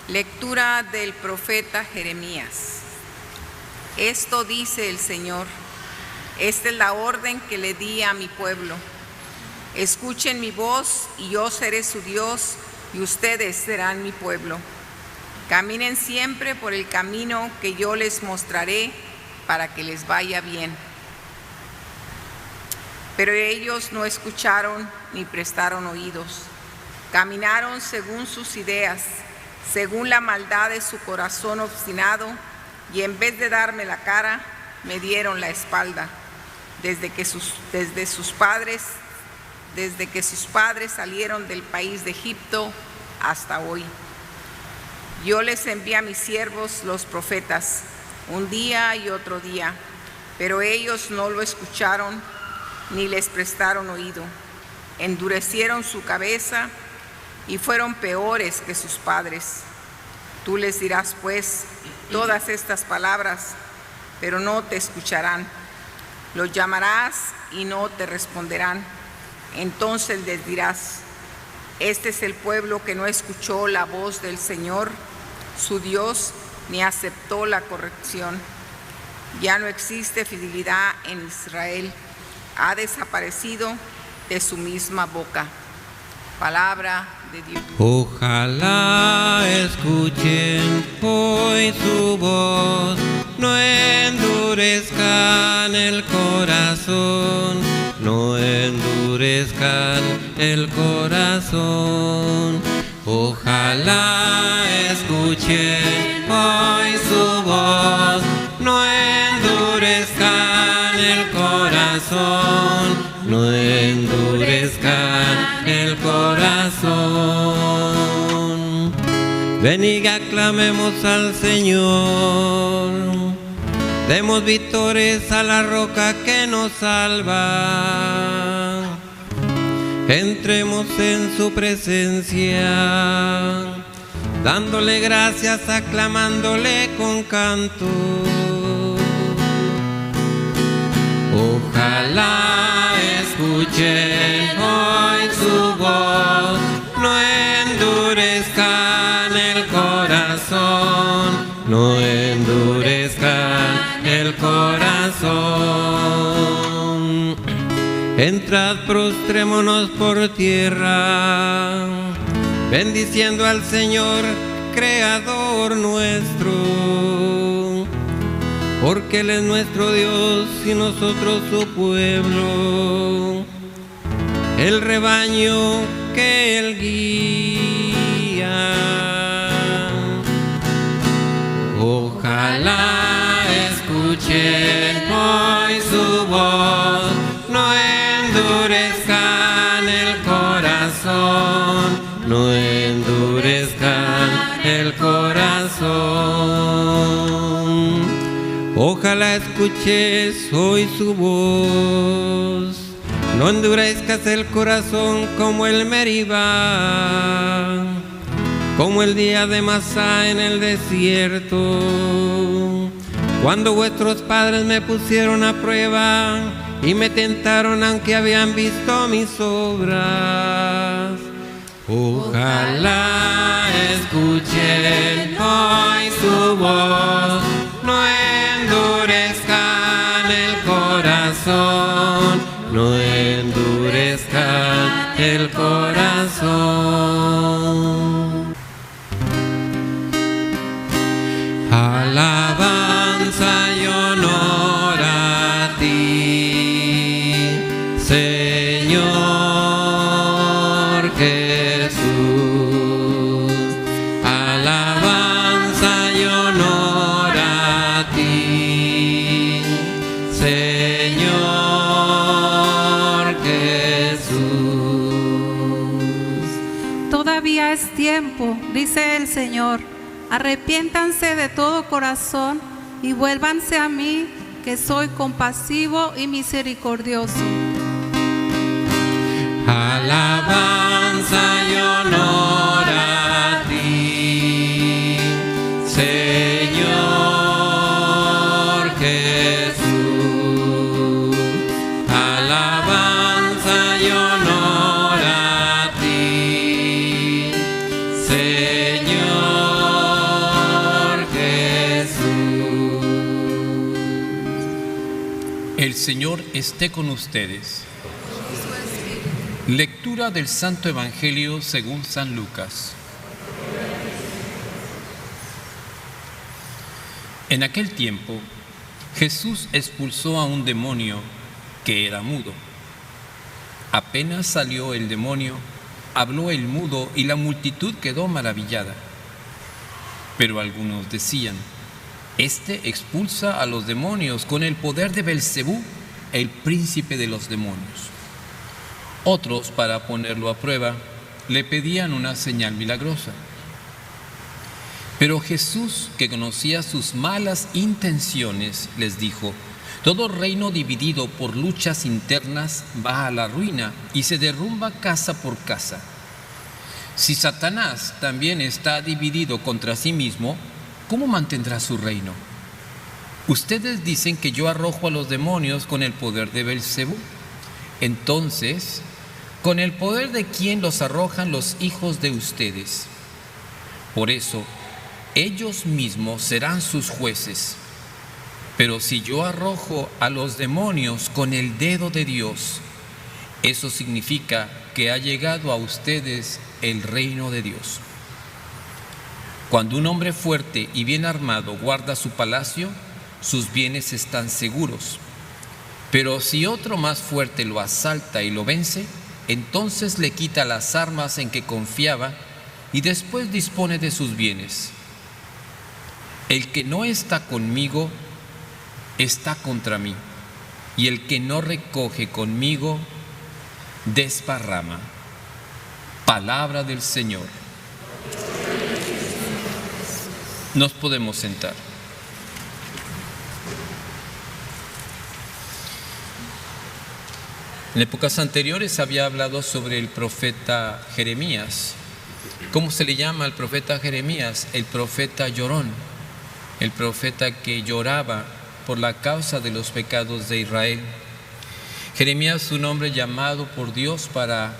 Lectura del profeta Jeremías. Esto dice el Señor: esta es la orden que le di a mi pueblo. Escuchen mi voz y yo seré su Dios y ustedes serán mi pueblo. Caminen siempre por el camino que yo les mostraré para que les vaya bien. Pero ellos no escucharon ni prestaron oídos. Caminaron según sus ideas, según la maldad de su corazón obstinado, y en vez de darme la cara, me dieron la espalda, desde que sus padres salieron del país de Egipto hasta hoy. Yo les envié a mis siervos los profetas, un día y otro día, pero ellos no lo escucharon ni les prestaron oído. Endurecieron su cabeza y fueron peores que sus padres. Tú les dirás, pues, todas estas palabras, pero no te escucharán. Los llamarás y no te responderán. Entonces les dirás: este es el pueblo que no escuchó la voz del Señor, su Dios, ni aceptó la corrección. Ya no existe fidelidad en Israel. Ha desaparecido de su misma boca. Palabra de Dios. Ojalá escuchen hoy su voz, no endurezcan el corazón, no endurezcan el corazón. Ojalá escuchen hoy su voz, no endurezcan el corazón, no endurezcan el corazón. Ven y aclamemos al Señor, demos vítores a la roca que nos salva. Entremos en su presencia, dándole gracias, aclamándole con canto. Ojalá escuchen hoy su voz, no endurezcan el corazón, no endurezcan el corazón. Entrad, prostrémonos por tierra, bendiciendo al Señor, Creador nuestro, porque Él es nuestro Dios y nosotros su pueblo, el rebaño que Él guía. Ojalá escuchen hoy su voz, no endurezcan el corazón, no endurezcan el corazón. Ojalá escuches hoy su voz, no endurezcas el corazón como el Meribá, como el día de Masá en el desierto, cuando vuestros padres me pusieron a prueba y me tentaron aunque habían visto mis obras. Ojalá escuchen hoy su voz, no endurezcan el corazón, no endurezcan el corazón. Alabanza y honor a ti, Señor Jesús. Alabanza y honor a ti, Señor Jesús. Todavía es tiempo, dice el Señor. Arrepiéntanse de todo corazón y vuélvanse a mí, que soy compasivo y misericordioso. Alabanza y honor a ti, Señor Jesús. Alabanza y honor a ti, Señor El Señor esté con ustedes. Lectura del Santo Evangelio según San Lucas. En aquel tiempo, Jesús expulsó a un demonio que era mudo. Apenas salió el demonio, habló el mudo y la multitud quedó maravillada. Pero algunos decían: este expulsa a los demonios con el poder de Belcebú, el príncipe de los demonios. Otros, para ponerlo a prueba, le pedían una señal milagrosa. Pero Jesús, que conocía sus malas intenciones, les dijo: todo reino dividido por luchas internas va a la ruina y se derrumba casa por casa. Si Satanás también está dividido contra sí mismo, ¿cómo mantendrá su reino? Ustedes dicen que yo arrojo a los demonios con el poder de Belcebú. Entonces, ¿con el poder de quién los arrojan los hijos de ustedes? Por eso, ellos mismos serán sus jueces. Pero si yo arrojo a los demonios con el dedo de Dios, eso significa que ha llegado a ustedes el reino de Dios. Cuando un hombre fuerte y bien armado guarda su palacio, sus bienes están seguros. Pero si otro más fuerte lo asalta y lo vence, entonces le quita las armas en que confiaba y después dispone de sus bienes. El que no está conmigo está contra mí, y el que no recoge conmigo desparrama. Palabra del Señor. Nos podemos sentar. En épocas anteriores había hablado sobre el profeta Jeremías. ¿Cómo se le llama al profeta Jeremías? El profeta llorón, el profeta que lloraba por la causa de los pecados de Israel. Jeremías, un hombre llamado por Dios para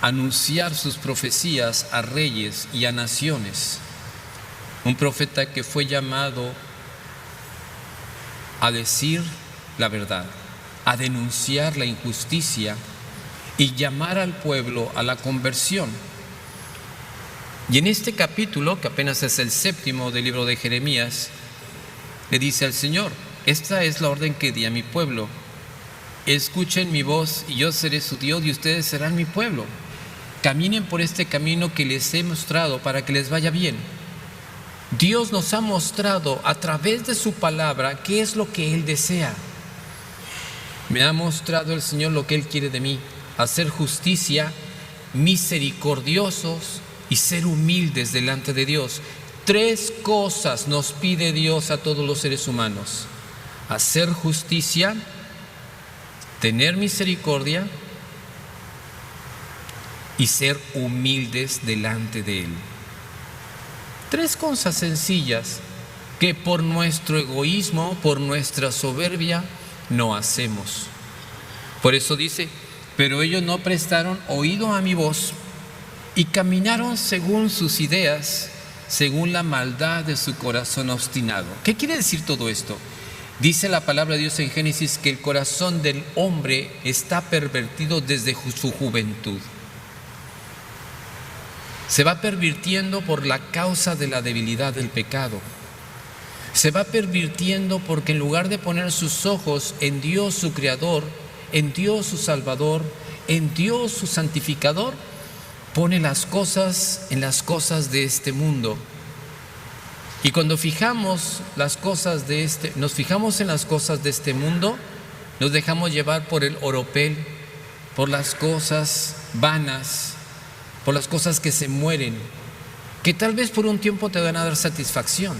anunciar sus profecías a reyes y a naciones. Un profeta que fue llamado a decir la verdad, a denunciar la injusticia y llamar al pueblo a la conversión. Y en este capítulo, que apenas es el 7º del libro de Jeremías, le dice al Señor: esta es la orden que di a mi pueblo. Escuchen mi voz y yo seré su Dios y ustedes serán mi pueblo. Caminen por este camino que les he mostrado para que les vaya bien. Dios nos ha mostrado a través de su palabra qué es lo que Él desea. Me ha mostrado el Señor lo que Él quiere de mí: hacer justicia, misericordiosos y ser humildes delante de Dios. 3 cosas nos pide Dios a todos los seres humanos: hacer justicia, tener misericordia y ser humildes delante de Él. 3 cosas sencillas que por nuestro egoísmo, por nuestra soberbia, no hacemos. Por eso dice: pero ellos no prestaron oído a mi voz y caminaron según sus ideas, según la maldad de su corazón obstinado. ¿Qué quiere decir todo esto? Dice la palabra de Dios en Génesis que el corazón del hombre está pervertido desde su juventud. Se va pervirtiendo por la causa de la debilidad del pecado. Se va pervirtiendo porque en lugar de poner sus ojos en Dios su Creador, en Dios su Salvador, en Dios su Santificador, pone las cosas en las cosas de este mundo. Y cuando nos fijamos en las cosas de este mundo, nos dejamos llevar por el oropel, por las cosas vanas, por las cosas que se mueren, que tal vez por un tiempo te van a dar satisfacción.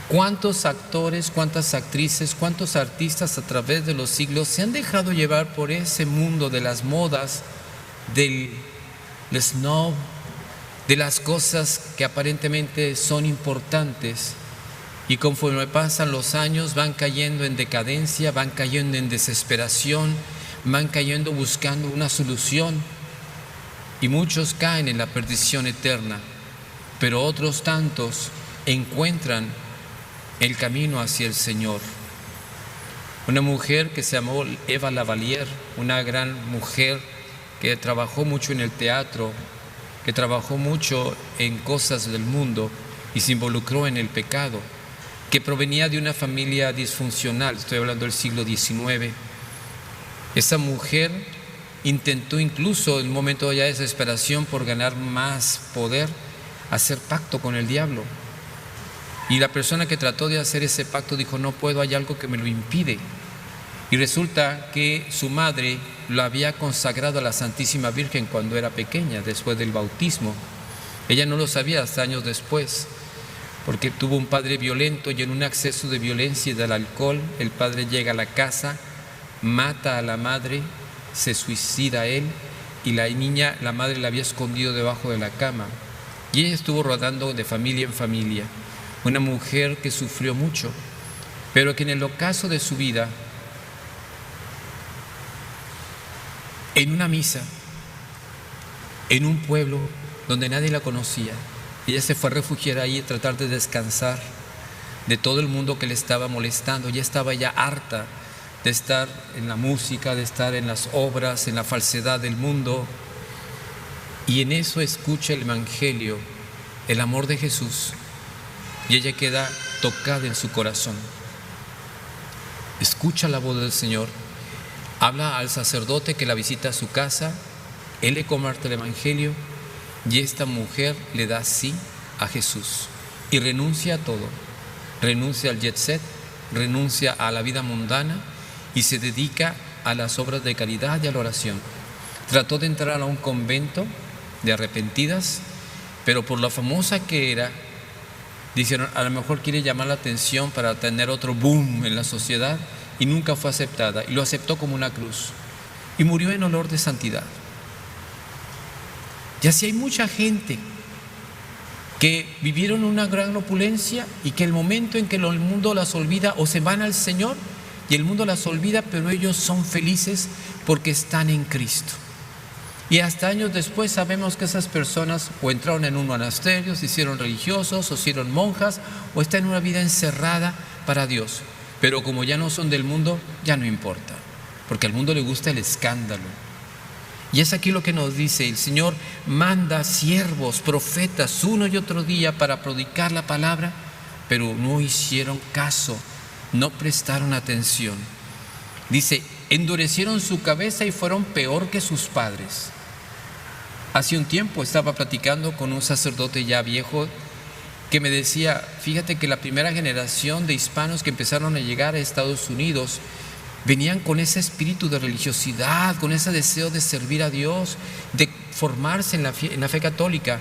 ¿Cuántos actores, cuántas actrices, cuántos artistas a través de los siglos se han dejado llevar por ese mundo de las modas, del snob, de las cosas que aparentemente son importantes, y conforme pasan los años van cayendo en decadencia, van cayendo en desesperación, van cayendo buscando una solución, y muchos caen en la perdición eterna, pero otros tantos encuentran el camino hacia el Señor. Una mujer que se llamó Eva Lavalier, una gran mujer que trabajó mucho en el teatro, que trabajó mucho en cosas del mundo y se involucró en el pecado, que provenía de una familia disfuncional, estoy hablando del siglo XIX. Esa mujer intentó incluso en un momento ya de desesperación por ganar más poder, hacer pacto con el diablo. Y la persona que trató de hacer ese pacto dijo, no puedo, hay algo que me lo impide. Y resulta que su madre lo había consagrado a la Santísima Virgen cuando era pequeña, después del bautismo. Ella no lo sabía hasta años después, porque tuvo un padre violento y en un acceso de violencia y del alcohol, el padre llega a la casa, mata a la madre, se suicida él y la niña, la madre la había escondido debajo de la cama. Y ella estuvo rodando de familia en familia. Una mujer que sufrió mucho, pero que en el ocaso de su vida, en una misa, en un pueblo donde nadie la conocía, ella se fue a refugiar ahí y tratar de descansar de todo el mundo que le estaba molestando. Ella estaba ya harta de estar en la música, de estar en las obras, en la falsedad del mundo. Y en eso escucha el Evangelio, el amor de Jesús, y ella queda tocada en su corazón. Escucha la voz del Señor, habla al sacerdote que la visita a su casa, él le comparte el Evangelio y esta mujer le da sí a Jesús y renuncia a todo, renuncia al jet set, renuncia a la vida mundana y se dedica a las obras de caridad y a la oración. Trató de entrar a un convento de arrepentidas, pero por la famosa que era, dijeron, a lo mejor quiere llamar la atención para tener otro boom en la sociedad, y nunca fue aceptada, y lo aceptó como una cruz, y murió en olor de santidad. Y así hay mucha gente que vivieron una gran opulencia y que el momento en que el mundo las olvida o se van al Señor y el mundo las olvida, pero ellos son felices porque están en Cristo. Y hasta años después sabemos que esas personas o entraron en un monasterio, se hicieron religiosos o se hicieron monjas o están en una vida encerrada para Dios. Pero como ya no son del mundo, ya no importa, porque al mundo le gusta el escándalo. Y es aquí lo que nos dice, el Señor manda siervos, profetas, uno y otro día para predicar la palabra, pero no hicieron caso, no prestaron atención. Dice, endurecieron su cabeza y fueron peor que sus padres. Hace un tiempo estaba platicando con un sacerdote ya viejo que me decía, fíjate que la primera generación de hispanos que empezaron a llegar a Estados Unidos venían con ese espíritu de religiosidad, con ese deseo de servir a Dios, de formarse en la fe católica,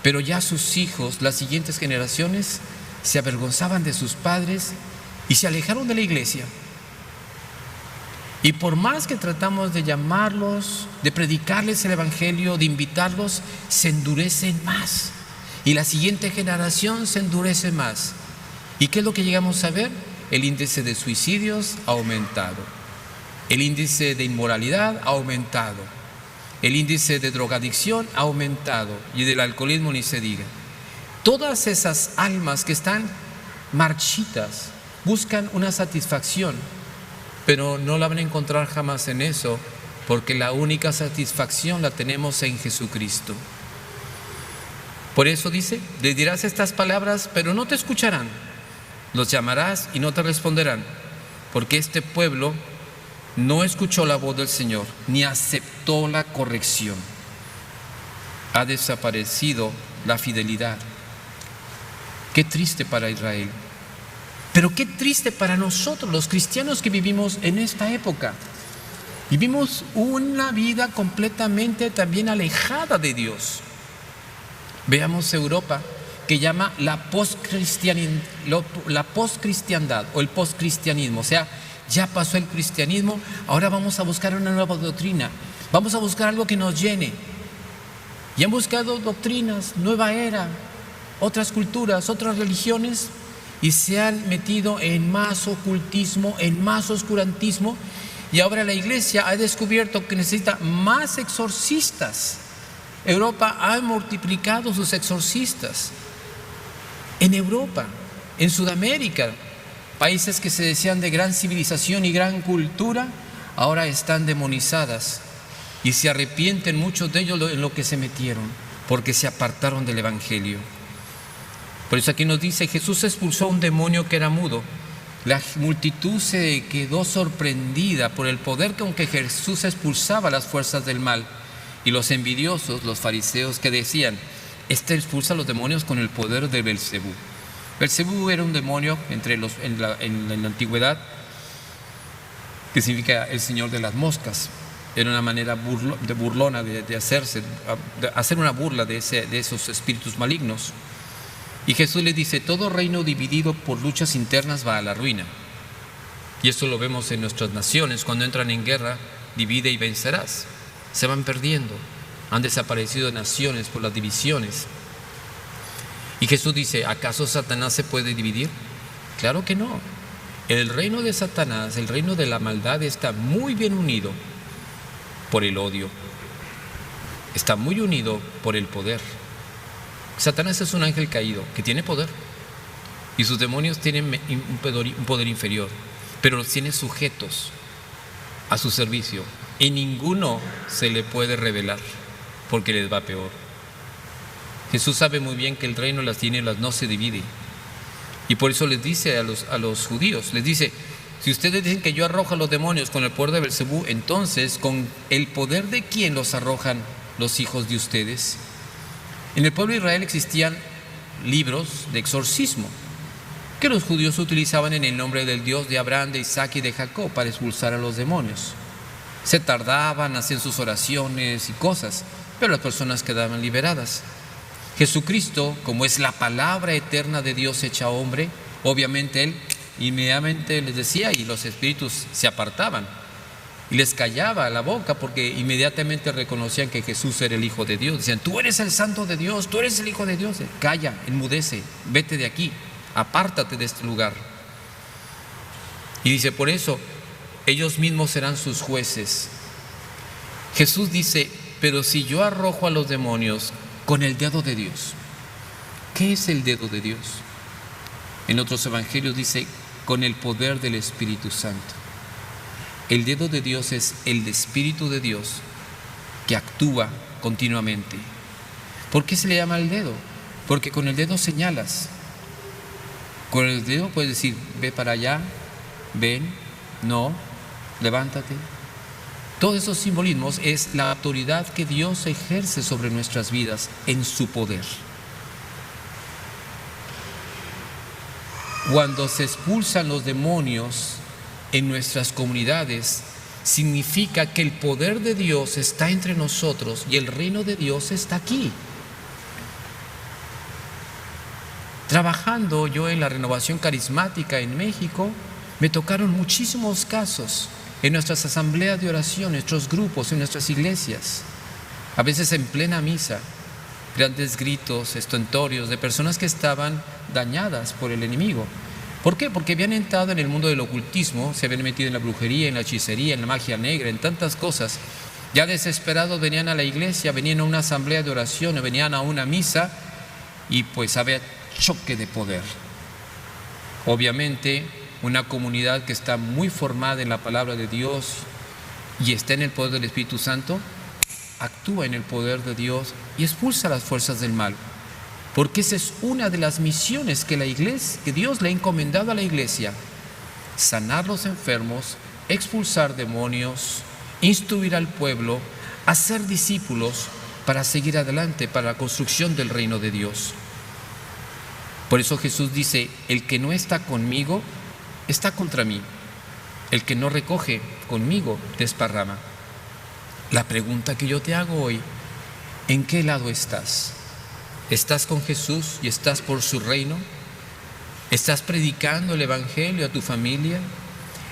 pero ya sus hijos, las siguientes generaciones, se avergonzaban de sus padres y se alejaron de la iglesia. Y por más que tratamos de llamarlos, de predicarles el Evangelio, de invitarlos, se endurecen más. Y la siguiente generación se endurece más. ¿Y qué es lo que llegamos a ver? El índice de suicidios ha aumentado. El índice de inmoralidad ha aumentado. El índice de drogadicción ha aumentado. Y del alcoholismo ni se diga. Todas esas almas que están marchitas buscan una satisfacción, pero no la van a encontrar jamás en eso, porque la única satisfacción la tenemos en Jesucristo. Por eso dice, les dirás estas palabras, pero no te escucharán. Los llamarás y no te responderán, porque este pueblo no escuchó la voz del Señor, ni aceptó la corrección. Ha desaparecido la fidelidad. Qué triste para Israel. Pero qué triste para nosotros, los cristianos que vivimos en esta época. Vivimos una vida completamente también alejada de Dios. Veamos Europa, que llama la postcristiandad o el postcristianismo. O sea, ya pasó el cristianismo, ahora vamos a buscar una nueva doctrina. Vamos a buscar algo que nos llene. Y han buscado doctrinas, nueva era, otras culturas, otras religiones, y se han metido en más ocultismo, en más oscurantismo, y ahora la iglesia ha descubierto que necesita más exorcistas. Europa ha multiplicado sus exorcistas. En Europa, en Sudamérica, Países que se decían de gran civilización y gran cultura, ahora están demonizadas y se arrepienten muchos de ellos en lo que se metieron, porque se apartaron del Evangelio. Por eso aquí nos dice, Jesús expulsó a un demonio que era mudo. La multitud se quedó sorprendida por el poder con que Jesús expulsaba las fuerzas del mal. Y los envidiosos, los fariseos, que decían, este expulsa a los demonios con el poder de Belcebú. Belcebú era un demonio en la antigüedad, que significa el señor de las moscas. Era una manera burlona de hacer una burla de esos espíritus malignos. Y Jesús les dice, todo reino dividido por luchas internas va a la ruina. Y esto lo vemos en nuestras naciones, cuando entran en guerra, divide y vencerás. Se van perdiendo, han desaparecido naciones por las divisiones. Y Jesús dice, ¿acaso Satanás se puede dividir? Claro que no. El reino de Satanás, el reino de la maldad, está muy bien unido por el odio. Está muy unido por el poder. Satanás es un ángel caído que tiene poder. Y sus demonios tienen un poder inferior, pero los tiene sujetos a su servicio. Y ninguno se le puede rebelar, porque les va peor. Jesús sabe muy bien que el reino de las tinieblas no se divide. Y por eso les dice a los judíos, les dice, si ustedes dicen que yo arrojo a los demonios con el poder de Belcebú, entonces, ¿con el poder de quién los arrojan los hijos de ustedes? En el pueblo de Israel existían libros de exorcismo que los judíos utilizaban en el nombre del Dios de Abraham, de Isaac y de Jacob para expulsar a los demonios. Se tardaban, hacían sus oraciones y cosas, pero las personas quedaban liberadas. Jesucristo, como es la palabra eterna de Dios hecha hombre, obviamente Él inmediatamente les decía y los espíritus se apartaban y les callaba la boca porque inmediatamente reconocían que Jesús era el Hijo de Dios. Decían, tú eres el Santo de Dios, tú eres el Hijo de Dios. Calla, enmudece, vete de aquí, apártate de este lugar. Y dice, por eso ellos mismos serán sus jueces. Jesús dice, pero si yo arrojo a los demonios con el dedo de Dios. ¿Qué es el dedo de Dios? En otros evangelios dice, con el poder del Espíritu Santo. El dedo de Dios es el Espíritu de Dios que actúa continuamente. ¿Por qué se le llama el dedo? Porque con el dedo señalas. Con el dedo puedes decir, ve para allá, ven, no, levántate. Todos esos simbolismos es la autoridad que Dios ejerce sobre nuestras vidas en su poder. Cuando se expulsan los demonios en nuestras comunidades, significa que el poder de Dios está entre nosotros y el reino de Dios está aquí. Trabajando yo en la renovación carismática en México, me tocaron muchísimos casos en nuestras asambleas de oración, en nuestros grupos, en nuestras iglesias. A veces en plena misa, grandes gritos estentorios de personas que estaban dañadas por el enemigo. ¿Por qué? Porque habían entrado en el mundo del ocultismo, se habían metido en la brujería, en la hechicería, en la magia negra, en tantas cosas. Ya desesperados venían a la iglesia, venían a una asamblea de oración, venían a una misa y pues había choque de poder. Obviamente, una comunidad que está muy formada en la palabra de Dios y está en el poder del Espíritu Santo, actúa en el poder de Dios y expulsa las fuerzas del mal. Porque esa es una de las misiones que Dios le ha encomendado a la iglesia: sanar los enfermos, expulsar demonios, instruir al pueblo, hacer discípulos para seguir adelante para la construcción del reino de Dios. Por eso Jesús dice, el que no está conmigo, está contra mí. El que no recoge conmigo, desparrama. La pregunta que yo te hago hoy, ¿en qué lado estás? ¿Estás con Jesús y estás por su reino? ¿Estás predicando el evangelio a tu familia?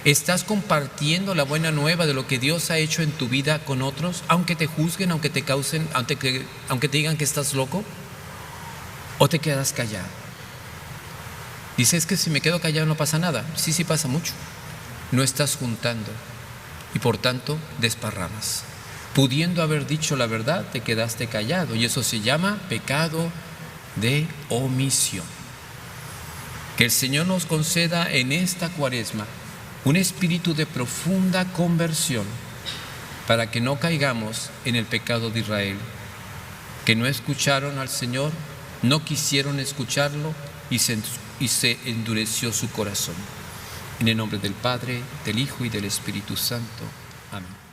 ¿Estás compartiendo la buena nueva de lo que Dios ha hecho en tu vida con otros, aunque te juzguen, aunque te causen, aunque te digan que estás loco? ¿O te quedas callado? Dices que si me quedo callado no pasa nada. Sí, sí pasa mucho. No estás juntando y por tanto desparramas. Pudiendo haber dicho la verdad, te quedaste callado y eso se llama pecado de omisión. Que el Señor nos conceda en esta Cuaresma un espíritu de profunda conversión, para que no caigamos en el pecado de Israel, que no escucharon al Señor, no quisieron escucharlo y se endureció su corazón. En el nombre del Padre, del Hijo y del Espíritu Santo. Amén.